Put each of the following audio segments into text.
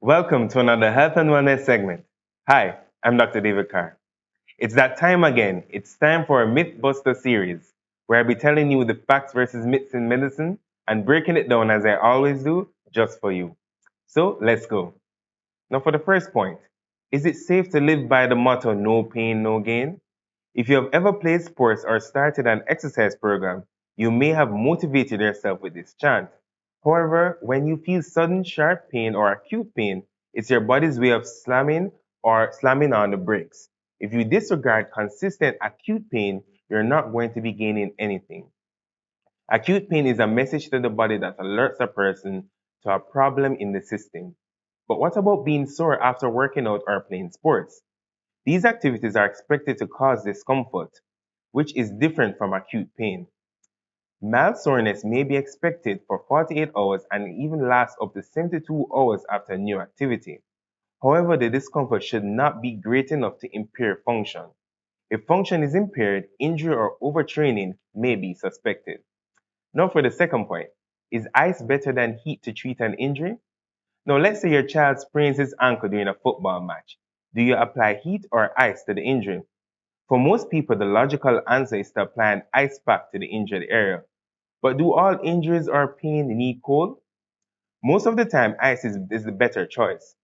Welcome to another health and wellness segment. Hi, I'm Dr. David Kerr. It's that time again. It's time for a Mythbuster series where I'll be telling you the facts versus myths in medicine and breaking it down as I always do, just for you. So let's go. Now, for the first point, is it safe to live by the motto no pain, no gain? If you have ever played sports or started an exercise program, you may have motivated yourself with this chant. However, when you feel sudden sharp pain or acute pain, it's your body's way of slamming on the brakes. If you disregard consistent acute pain, you're not going to be gaining anything. Acute pain is a message to the body that alerts a person to a problem in the system. But what about being sore after working out or playing sports? These activities are expected to cause discomfort, which is different from acute pain. Mild soreness may be expected for 48 hours and even last up to 72 hours after new activity. However, the discomfort should not be great enough to impair function. If function is impaired, injury or overtraining may be suspected. Now for the second point, is ice better than heat to treat an injury? Now let's say your child sprains his ankle during a football match. Do you apply heat or ice to the injury? For most people, the logical answer is to apply an ice pack to the injured area. But do all injuries or pain need cold? Most of the time, ice is the better choice.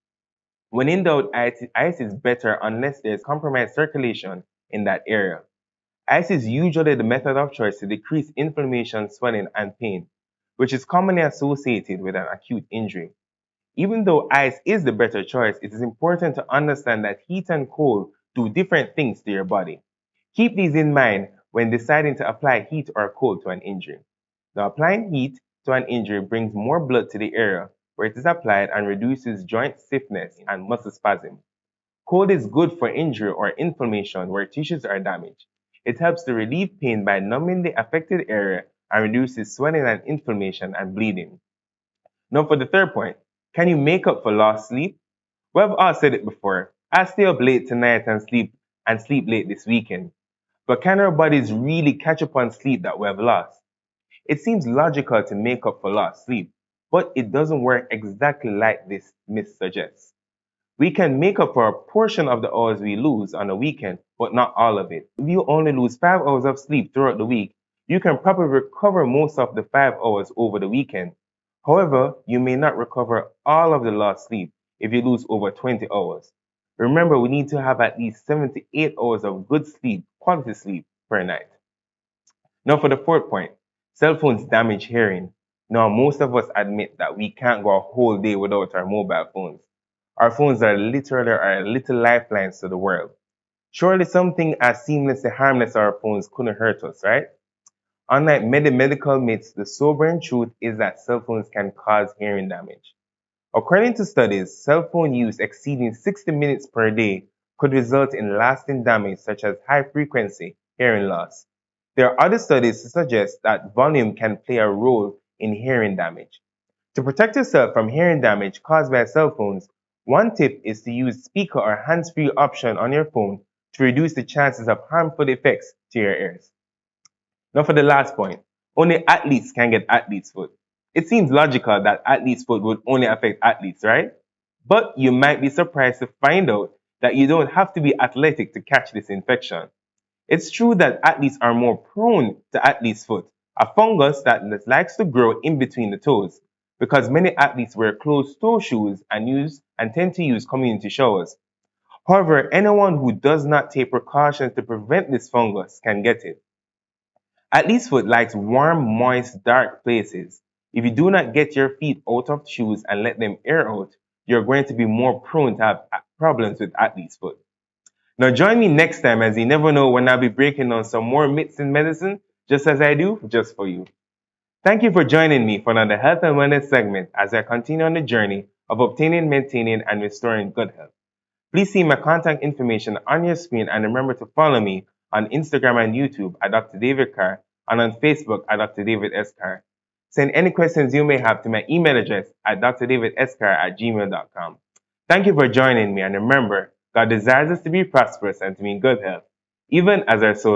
When in doubt, ice is better unless there's compromised circulation in that area. Ice is usually the method of choice to decrease inflammation, swelling, and pain, which is commonly associated with an acute injury. Even though ice is the better choice, it is important to understand that heat and cold do different things to your body. Keep these in mind when deciding to apply heat or cold to an injury. Now, applying heat to an injury brings more blood to the area where it is applied and reduces joint stiffness and muscle spasm. Cold is good for injury or inflammation where tissues are damaged. It helps to relieve pain by numbing the affected area and reduces swelling and inflammation and bleeding. Now, for the third point, can you make up for lost sleep? We've all said it before. I stay up late tonight and sleep late this weekend. But can our bodies really catch up on sleep that we have lost? It seems logical to make up for lost sleep, but it doesn't work exactly like this myth suggests. We can make up for a portion of the hours we lose on a weekend, but not all of it. If you only lose 5 hours of sleep throughout the week, you can probably recover most of the 5 hours over the weekend. However, you may not recover all of the lost sleep if you lose over 20 hours. Remember, we need to have at least 7 to 8 hours of good sleep, quality sleep, per night. Now for the fourth point, cell phones damage hearing. Now most of us admit that we can't go a whole day without our mobile phones. Our phones are literally our little lifelines to the world. Surely something as seamlessly harmless as our phones couldn't hurt us, right? Unlike many medical myths, the sobering truth is that cell phones can cause hearing damage. According to studies, cell phone use exceeding 60 minutes per day could result in lasting damage such as high frequency hearing loss. There are other studies to suggest that volume can play a role in hearing damage. To protect yourself from hearing damage caused by cell phones, one tip is to use speaker or hands-free option on your phone to reduce the chances of harmful effects to your ears. Now for the last point, only athletes can get athlete's foot. It seems logical that athlete's foot would only affect athletes, right? But you might be surprised to find out that you don't have to be athletic to catch this infection. It's true that athletes are more prone to athlete's foot, a fungus that likes to grow in between the toes, because many athletes wear closed toe shoes and tend to use community showers. However, anyone who does not take precautions to prevent this fungus can get it. Athlete's foot likes warm, moist, dark places. If you do not get your feet out of shoes and let them air out, you're going to be more prone to have problems with athlete's foot. Now join me next time as you never know when I'll be breaking down some more myths in medicine, just as I do, just for you. Thank you for joining me for another health and wellness segment as I continue on the journey of obtaining, maintaining, and restoring good health. Please see my contact information on your screen and remember to follow me on Instagram and YouTube at Dr. David Kerr and on Facebook at Dr. David S. Kerr. Send any questions you may have to my email address at drdavidsker@gmail.com. Thank you for joining me and remember, God desires us to be prosperous and to be in good health, even as our souls